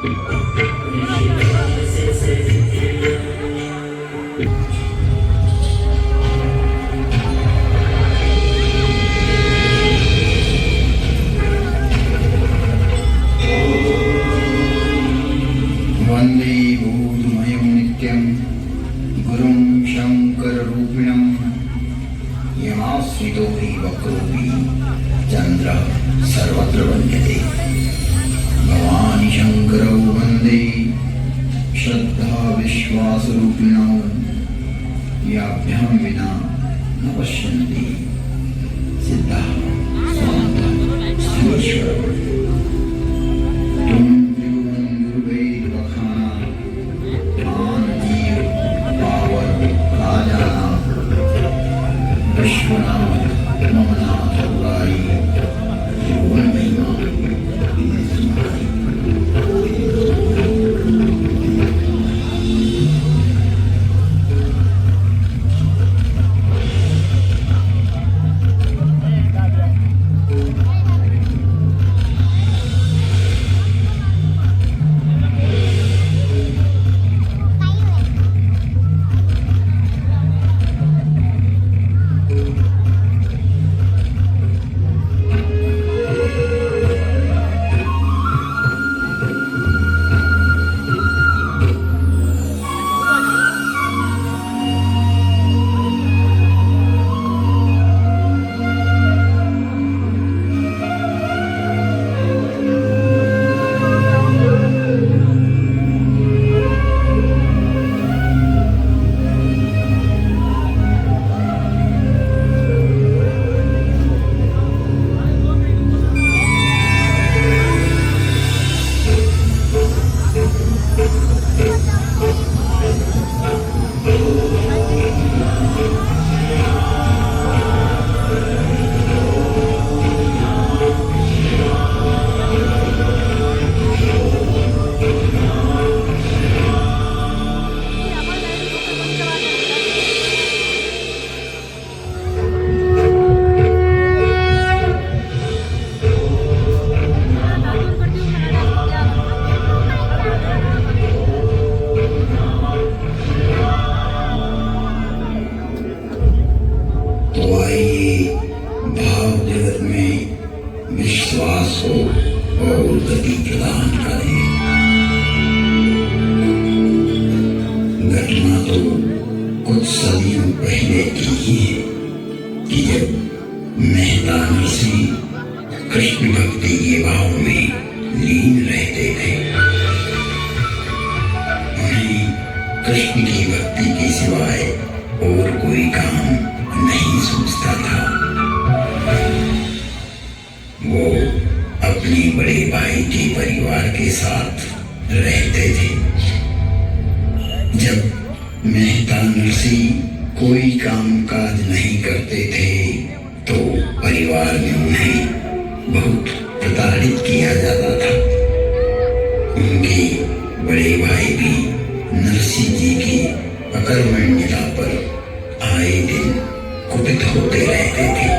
वंदे बोधमयं नित्यं गुरुं शंकररूपिणं यमाश्रितो हि वक्रोऽपि चन्द्रः सर्वत्र वन्द्यते। भवानि शंकरौ वन्दे श्रद्धा विश्वासरूपिणौ याभ्यां विना न पश्यन्ति सिद्धाः स्वान्तः स्थीश्वरः। भाव जगत में विश्वास हो और गति प्रदान करे। घटना तो कुछ सदियों पहले की ही है कि जब मेहता ऋषि कृष्ण भक्ति के भाव में लीन रहते थे। उन्हें कृष्ण की भक्ति के सिवाय और कोई काम नहीं सूझता था। वो अपने बड़े भाई के परिवार के साथ रहते थे। जब मेहता नरसिंह कोई काम काज नहीं करते थे तो परिवार में उन्हें बहुत प्रताड़ित किया जाता था। उनके बड़े भाई भी नरसिंह जी की अकर्मण्यता पर आए दिन कुपित होते रहते थे,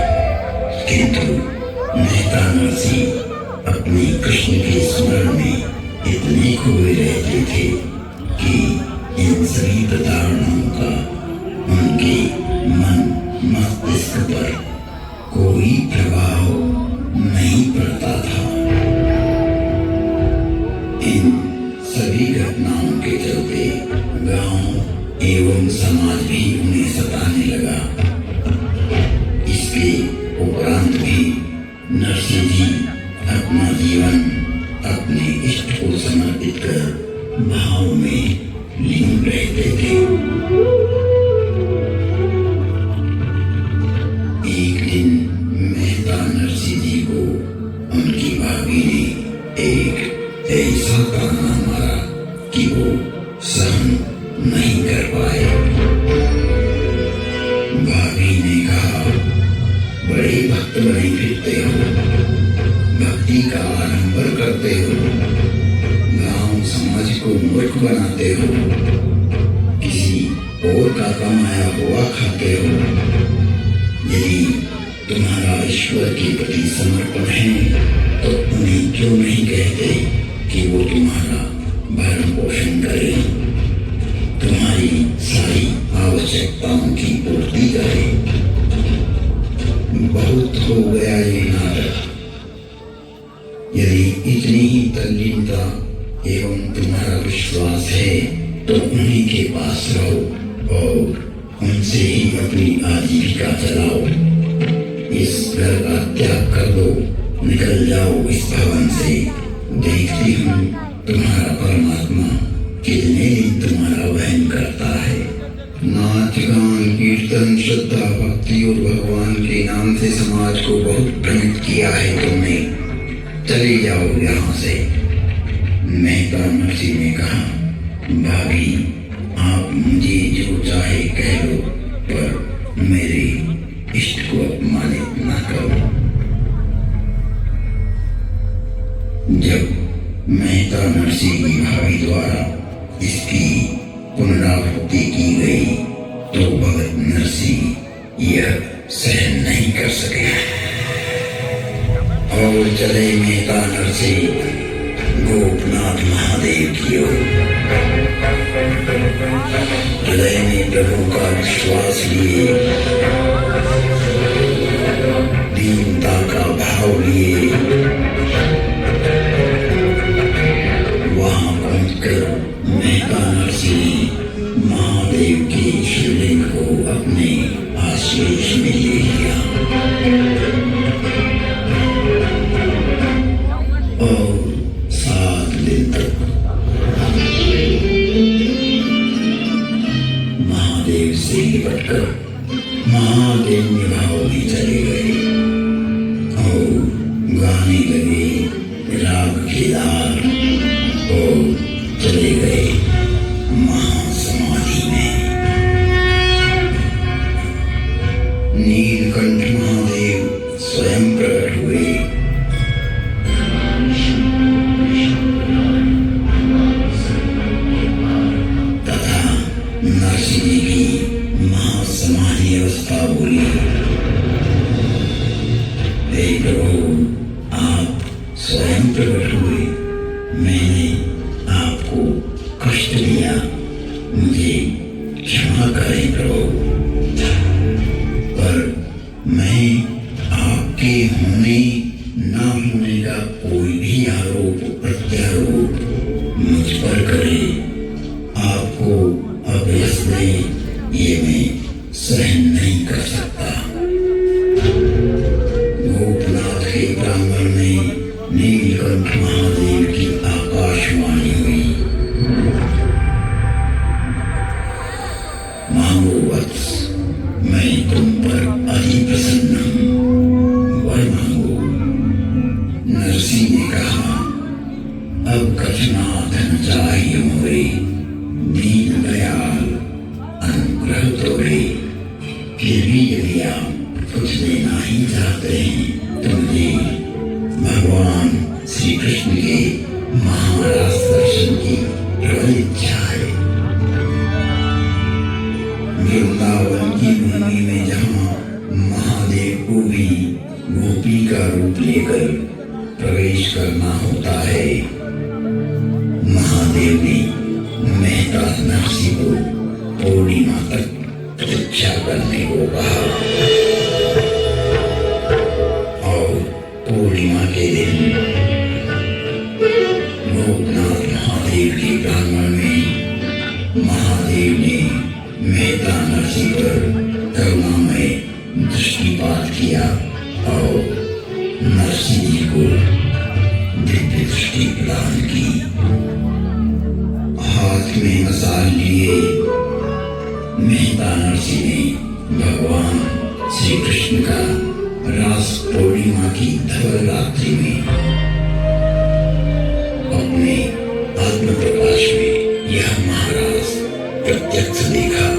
किंतु मेहता नरसिंह अपने कृष्ण के स्मरण में इतने खोए रहते थे कि इन सभी प्रताड़नाओं का उनके मन मस्तिष्क पर कोई प्रभाव नहीं पड़ता था। इन सभी घटनाओं के चलते गांव एवं समाज भी उन्हें सताने लगा। इसके उपरांत भी नरसिंह जी अपना जीवन अपने इष्ट को समर्पित कर भाव में लीन रहते थे। एक दिन मेहता नरसिंह जी को उनकी भाभी ने एक ऐसा ताना मारा कि वो सहन नहीं कर पाए। भाभी ने कहा, बड़े भक्त बने फिरते हो, भक्ति का आडंबर करते हो, गांव समाज को मूर्ख बनाते हो, किसी और का कमाया हुआ खाते हो। यदि तुम्हारा ईश्वर के प्रति समर्पण है तो उन्हें क्यों नहीं कहते कि वो तुम्हारा भरण पोषण करे, तुम्हारी सारी आवश्यकताओं की पूर्ति करे। बहुत हो गया ये नाटक। यदि इतनी ही तल्लीनता एवं तुम्हारा विश्वास है तो उन्हीं के पास रहो और उनसे ही अपनी आजीविका चलाओ। इस घर का त्याग कर दो, निकल जाओ इस भवन से। देखती हूँ तुम्हारा परमात्मा कितने दिन तुम्हारा वहन करता है। नाच गान कीर्तन श्रद्धा भक्ति और भगवान के नाम से समाज को बहुत भ्रमित किया है तुमने। चले जाओ यहाँ से। मेहता नरसी ने कहा, भाभी आप मुझे जो चाहे कह लो, पर मेरे इष्ट को अपमानित न करो। जब मेहता नरसी की भाभी द्वारा इसकी पुनरावृत्ति की गई तो भगत नरसी यह सहन नहीं कर सके और चले मेहता नरसी गोपनाथ महादेव की ओर। हृदय में प्रभु का विश्वास लिए, दीनता का भाव लिए वहां पहुंचकर मेहता नरसी महादेव के शिवलिंग को अपने आशीष में ले लिया और 7 दिन तक महादेव से निपटकर महादेव निभाव में चले गए और गाने लगे राग केदार और चले गए महासमाधि में। नीलकंठ महादेव स्वयं प्रकट हुए। तथा नरसी जी की महासमाधि अवस्था बोली, हे प्रभु आप स्वयं प्रकट हुए, मैंने आपको कष्ट दिया, मुझे क्षमा करें प्रभु, पर मैं आपके होने न होने का कोई भी आरोप प्रत्यारोप मुझ पर करे, आपको अभ्यस दे, ये मैं सहन नहीं कर सकता। गोपनाथ के प्रांगण में नीलकंठ महादेव की आकाशवाणी हुई, मांगो वत्स, मैं तुम पर अति प्रसन्न हूँ, वर मांगो। नरसी ने कहा, अब कछना धन चाहिए मोरे, दीन दयाल अनुग्रह तोरे। फिर भी यदि आप कुछ देना ही चाहते हैं तो मुझे भगवान श्री कृष्ण के महाराज दर्शन की प्रबल इच्छा है। वृंदावन की भूमि में जहाँ महादेव को भी गोपी का रूप लेकर प्रवेश करना होता है, महादेव ने मेहता नरसी को पूर्णिमा तक प्रतीक्षा करने को कहा और पूर्णिमा के दिन गोपनाथ महादेव के प्रांगण में महादेव ने मेहता नरसी पर करुणामय दृष्टिपात किया और नरसी जी को दिव्य दृष्टि प्रदान की। हाथ में मसाल लिए मेहता नरसी ने भगवान श्री कृष्ण का रास पूर्णिमा की धवल रात्रि में अपने आत्म प्रकाश में यह महाराज प्रत्यक्ष देखा।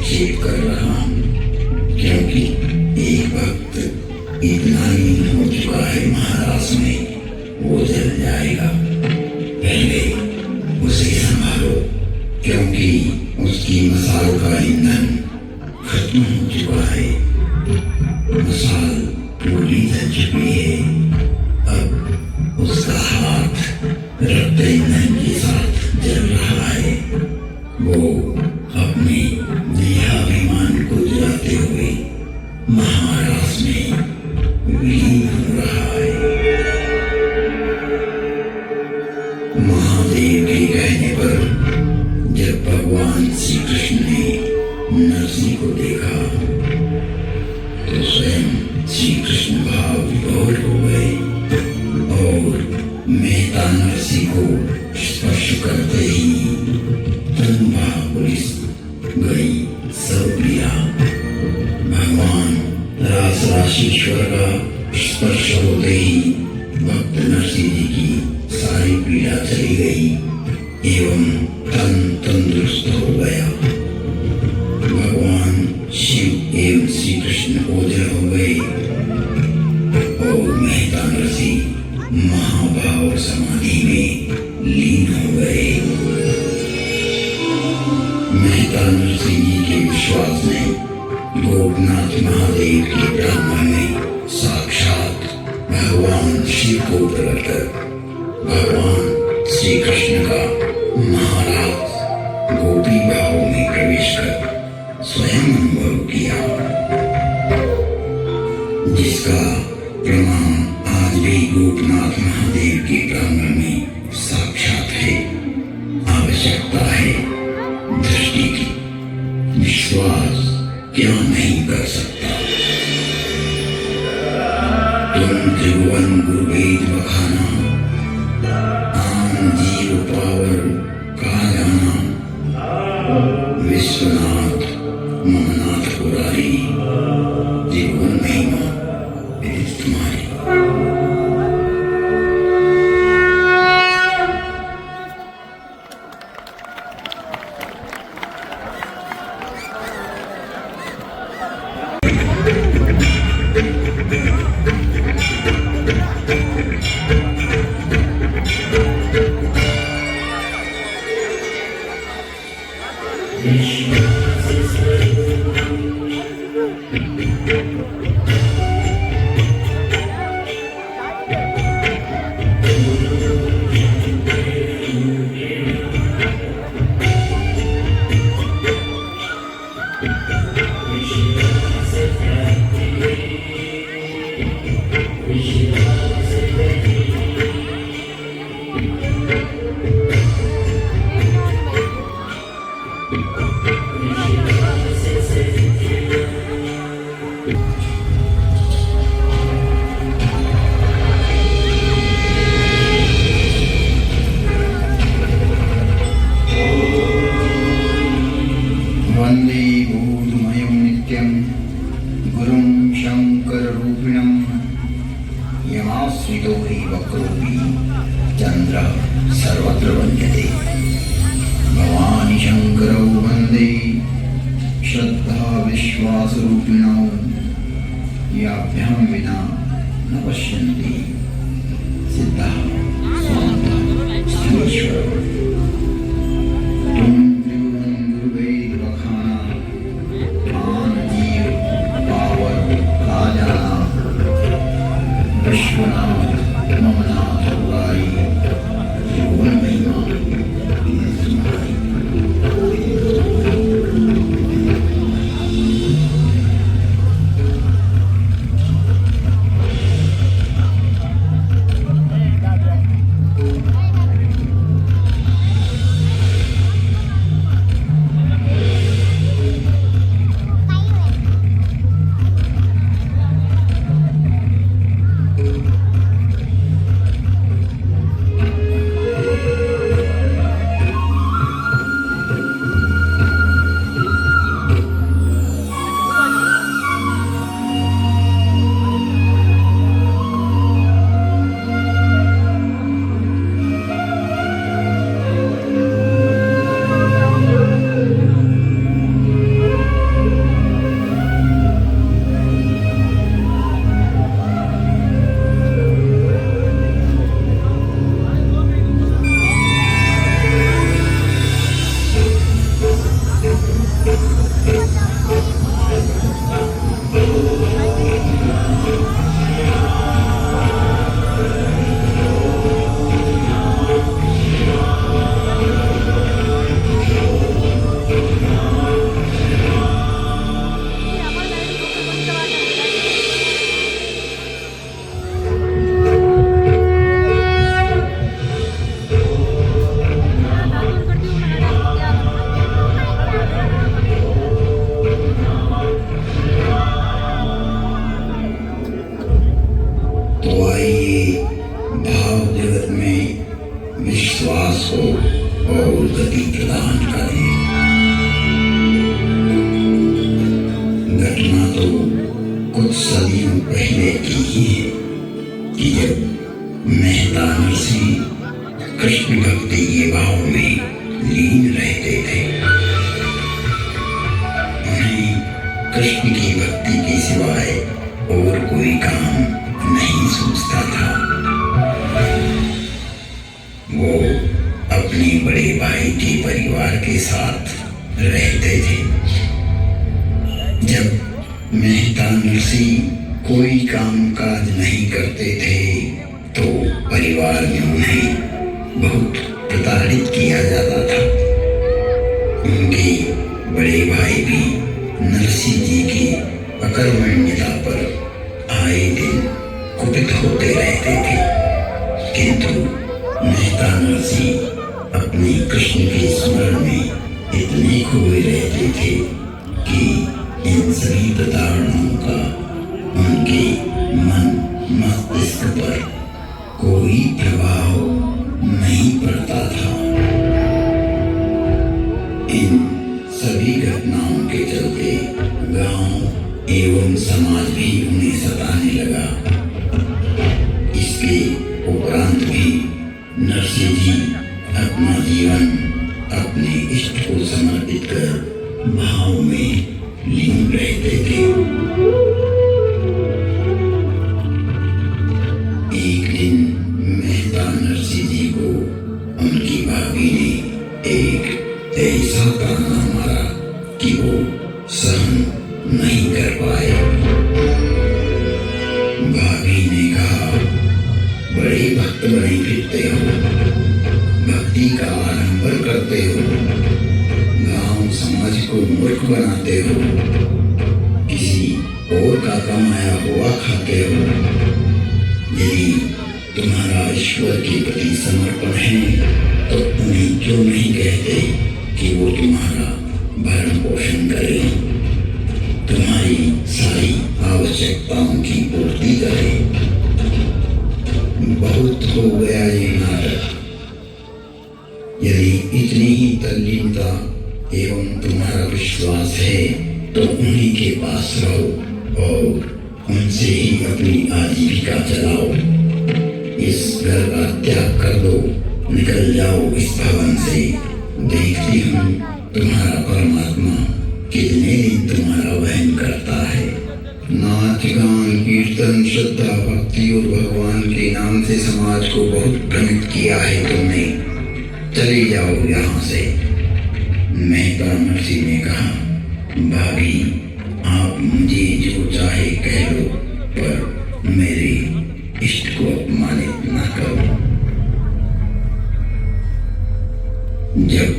चेक कर रहा हूँ, क्योंकि एक वक्त इतना ही हो चुका है महाराज में, वो जल जाएगा। पहले उसे संभालो, क्योंकि उसकी मसाल का ईंधन खत्म हो चुका है। मसाल पूरी जल चुकी है। अब उसका हाथ रक्त ईंधन के साथ जल रहा है। वो अपने देहाभिमान को जलाते हुए महाराज में विलीन हो रहा है। महादेव के कहने पर जब भगवान श्री कृष्ण ने नरसिंह को देखा तो स्वयं श्री कृष्ण भाव विभोर हो गए और मेहता नरसिंह को स्पर्श करते ही तनुभा पुलिस गई सब लिया। भगवान रासराशीश्वर का स्पर्श होते ही भक्त नरसिंह जी की सारी पीड़ा चली गई एवं तन तंदुरुस्त हो गया। भगवान शिव एवं श्री कृष्ण ओझल हो गए और मेहता नरसिंह महाभाव समाधि में लीन हो गए। मेहता नरसिंह जी के विश्वास ने गोपनाथ महादेव के ब्रह्म में साक्षात भगवान शिव को प्रकट कर भगवान श्री कृष्ण का महाराज गोपी भाव में प्रवेश कर स्वयं अनुभव किया, जिसका प्रमाण आज भी गोपनाथ महादेव के प्रांगण में साक्षात है। आवश्यकता है दृष्टि की, विश्वास क्यों नहीं कर सकता। तुम त्रिभुवन गुरु वेद बखाना, आन जीव पावर कहा जाना, विश्वनाथ ममनाथ पुरारी, त्रिभुवन महिमा तुम्हारी। वंदे बोधमयं नित्यं गुरुं शंकररूपिणं यमाश्रितो हि वक्रोऽपि चन्द्रः सर्वत्र वन्द्यते। भवानी शंकरौ वन्दे श्रद्धा विश्वासरूपिणौ याभ्यां विना न पश्यन्ति सिद्धः स्वान्तः स्थीश्वरः। विश्वनाथ ममनाथ पुरारी, त्रिभुवन महिमा तुम्हारी। कि जब मेहता नरसिंह कृष्ण भक्ति के भाव में लीन रहते थे, उन्हें कृष्ण की भक्ति के सिवाय और कोई काम नहीं सूझता था। वो अपने बड़े भाई के परिवार के साथ रहते थे। जब मेहता नरसिंह कोई काम काज नहीं करते थे तो परिवार में उन्हें बहुत प्रताड़ित किया जाता था। उनके बड़े भाई भी नरसिंह जी की अकर्मण्यता पर आए दिन कुपित होते रहते थे, किंतु मेहता नरसिंह अपने कृष्ण के स्मरण में इतने खोए रहते थे कि इन सभी प्रताड़नाओं का उनके मन मस्तिष्क पर कोई प्रभाव नहीं पड़ता था। इन सभी घटनाओं के चलते गांव एवं समाज भी उन्हें सताने लगा। इसके उपरांत भी नरसिंह जी अपना जीवन अपने इष्ट को समर्पित कर भाव में लीन रहते थे। एक दिन मेहता नरसिंह जी को उनकी भाभी ने एक ऐसा ताना मारा कि वो सहन नहीं कर पाए। भाभी ने कहा, बड़े भक्त बने फिरते हो, भक्ति का आडंबर करते हो, गांव समाज को मूर्ख बनाते हो, किसी और का कमाया हुआ खाते हो। यदि तुम्हारा ईश्वर के प्रति समर्पण है तो उन्हें क्यों नहीं कहते कि वो तुम्हारा भरण पोषण करें, तुम्हारी सारी आवश्यकताओं की पूर्ति करें। बहुत हो गया ये नाटक। यदि इतनी ही तल्लीनता एवं तुम्हारा विश्वास है तो उन्हीं के पास रहो और उनसे ही अपनी आजीविका चलाओ। इस घर का त्याग कर दो, निकल जाओ इस भवन से। देखती हूँ तुम्हारा परमात्मा कितने दिन तुम्हारा वहन करता है। नाच गान कीर्तन श्रद्धा भक्ति और भगवान के नाम से समाज को बहुत भ्रमित किया है तुमने, चले जाओ यहाँ से। मेहता नरसिंह ने कहा, भाभी आप मुझे जो चाहे कह लो, पर मेरे इष्ट को अपमानित न करो। जब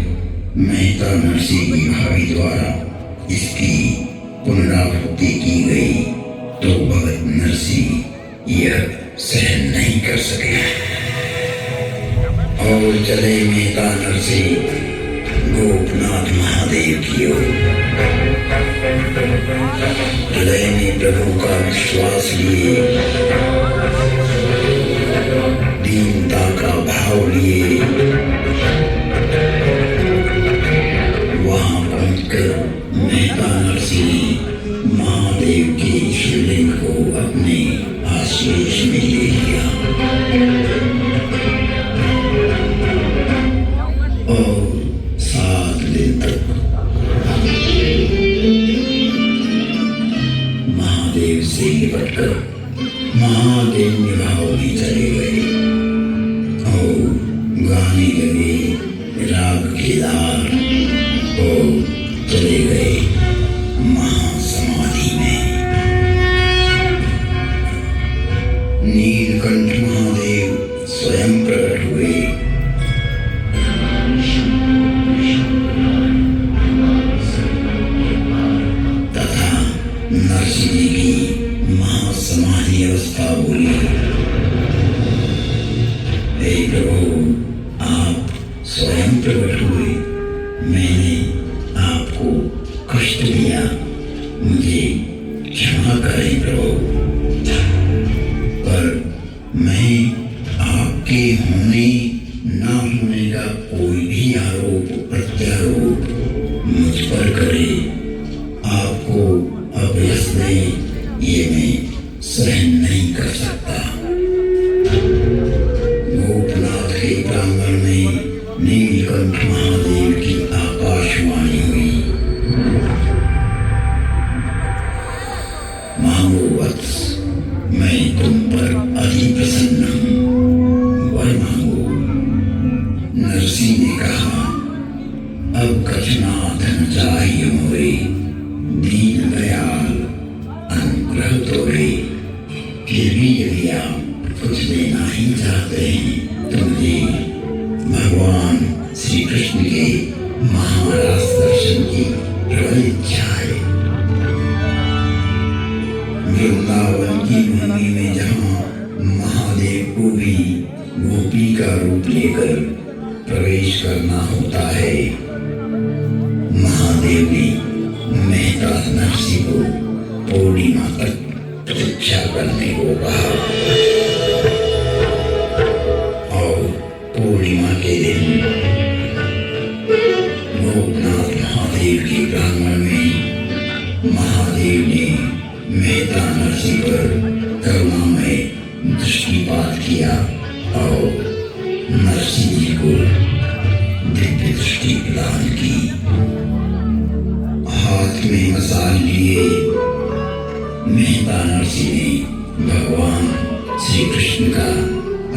मेहता नरसिंह की भाभी द्वारा इसकी पुनरावृत्ति की गई तो भगत नरसिंह यह सहन नहीं कर सके और चले मेहता नरसिंह गोपनाथ महादेव की ओर। हृदय में प्रभु का विश्वास लिए, दीनता का भाव लिए वहां पहुंचकर मेहता नरसिंह महादेव के शिवलिंग को अपने आशीष में ले लिया और 7 दिन तक महादेव से लिपटकर महादेव निभाव में चले गए और गाने लगे राग केदार और चले गए महासमाधि में। नीलकंठ महादेव स्वयं प्रकट हुए। तथा नरसिंह जी की महासमाधि अवस्था बोली, हे प्रभु आप स्वयं प्रकट हुए, मैंने आपको कष्ट दिया, मुझे क्षमा करें प्रभु, पर मैं आपके होने न होने का कोई भी आरोप प्रत्यारोप मुझ पर करे, आपको अभ्यस्त दे, ये मैं सहन नहीं कर सकता। महादेव ने मेहता नरसी को पूर्णिमा तक प्रतीक्षा करने को कहा और पूर्णिमा के दिन लोकनाथ महादेव के प्रांगण में महादेव ने मेहता नरसी पर करुणामय दृष्टिपात किया और नरसी जी को दिव्य दृष्टि प्रदान की। हाथ में मसाल लिए मेहता नरसी ने भगवान श्री कृष्ण का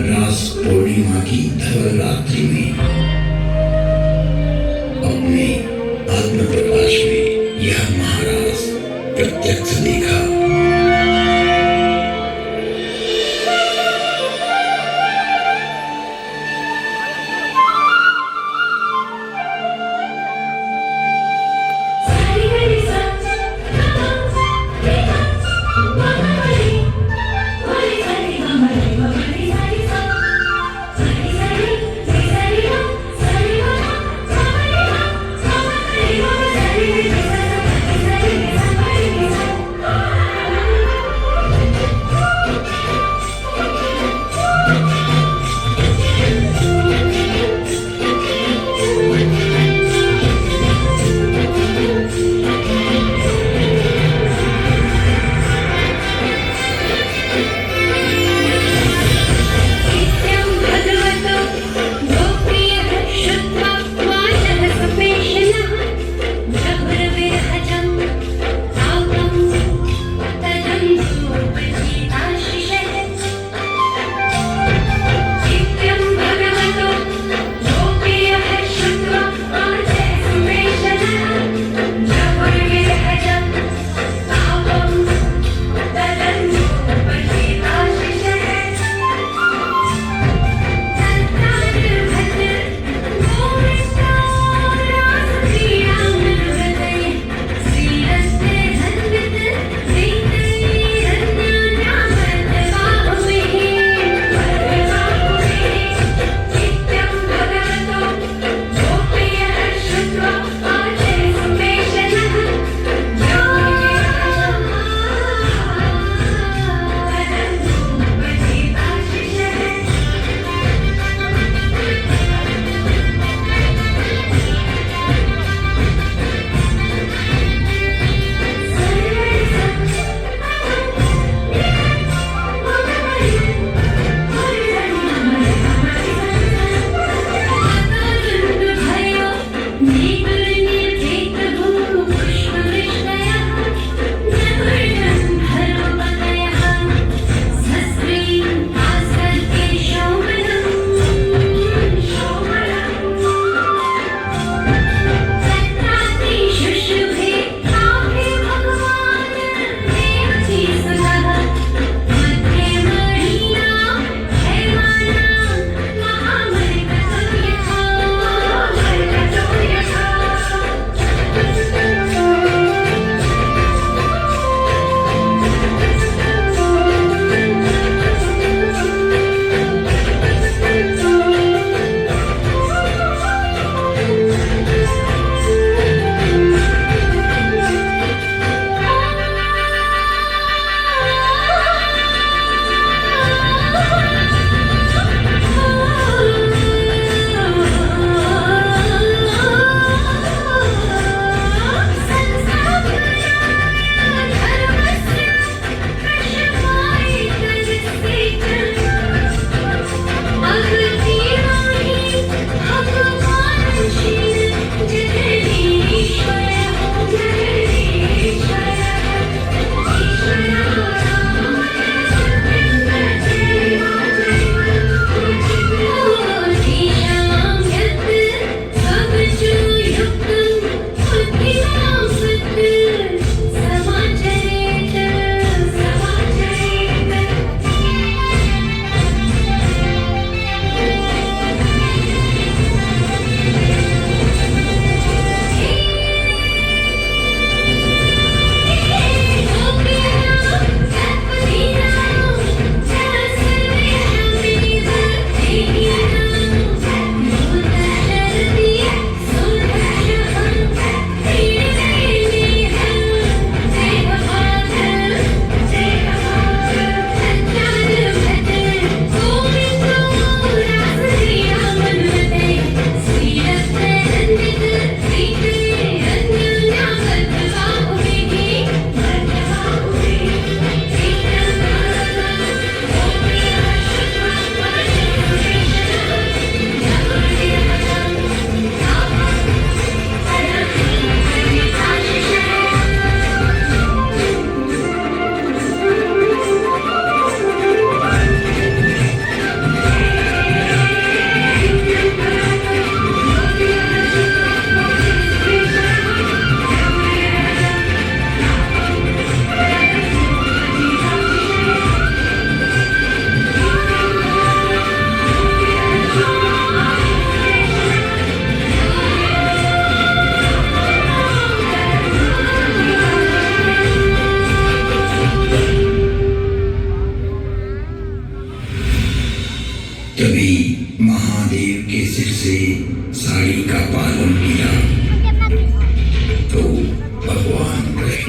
रास पूर्णिमा की धवल रात्रि में अपने आत्म प्रकाश में यह महाराज प्रत्यक्ष देखा।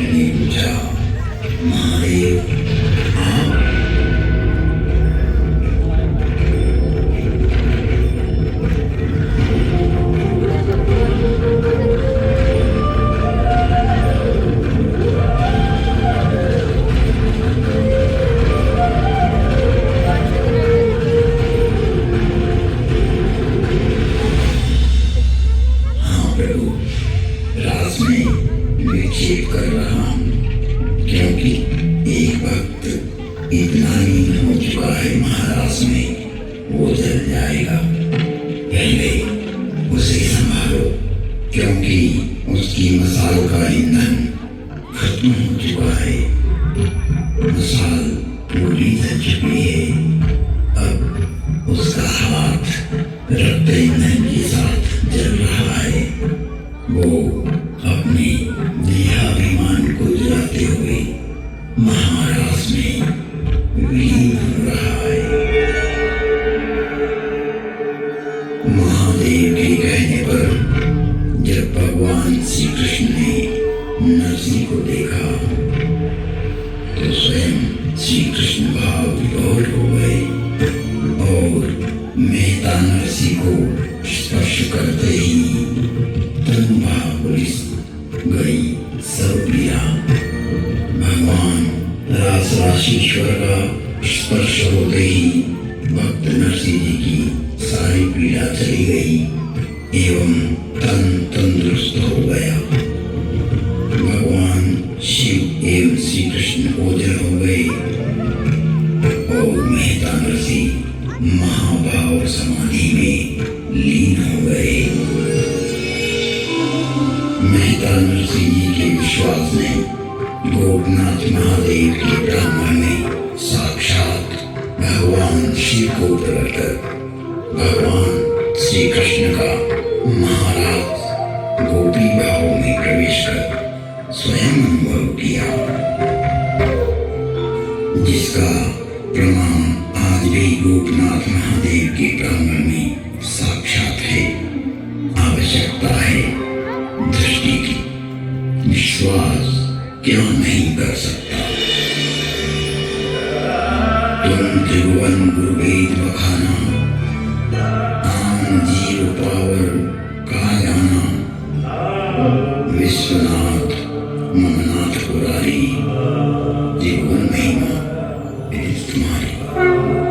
कृष्ण ने पूछा, महादेव आप? हाँ प्रभु, रास में विक्षेप कर रहा हूँ, क्योंकि एक भक्त इतना लीन हो चुका है महाराज में, वो जल जाएगा। पहले उसे संभालो, क्योंकि उसकी मसाल का ईंधन खत्म हो चुका है। मसाल पूरी जल चुकी है। अब उसका हाथ रक्त ईंधन के साथ जल रहा है। वो अपने देहाभिमान को जलाते हुए महाराज में विलीन हो रहा है। महादेव के कहने पर जब भगवान श्री कृष्ण ने नरसिंह को देखा तो स्वयं श्री कृष्ण भाव विभोर हो गए और मेहता नरसिंह को स्पर्श करते ही तनुभा पुलिस गई सब पीड़ा। भगवान रासराशीश्वर का स्पर्श होते ही भक्त नरसिंह जी की सारी पीड़ा चली गई एवं तन तंदुरुस्त हो गया। भगवान शिव एवं श्री कृष्ण ओझल हो गए और मेहता नरसिंह महाभाव समाधि में लीन हो गए। मेहता नरसिंह जी के विश्वास ने गोपनाथ महादेव के ब्राह्मण में साक्षात भगवान शिव को प्रकट कर भगवान श्री कृष्ण का महाराज गोपी भाव में प्रवेश कर स्वयं अनुभव किया, जिसका प्रमाण आज भी गोपनाथ महादेव के ब्राह्मण में साक्षात है। आवश्यकता है दृष्टि की, विश्वास क्यों नहीं कर सकता। तुम त्रिभुवन गुरुवेद बखाना, आम जीव पावर का जाना, विश्वनाथ ममनाथ पुरारी, त्रिभुवन महिमा तुम्हारी।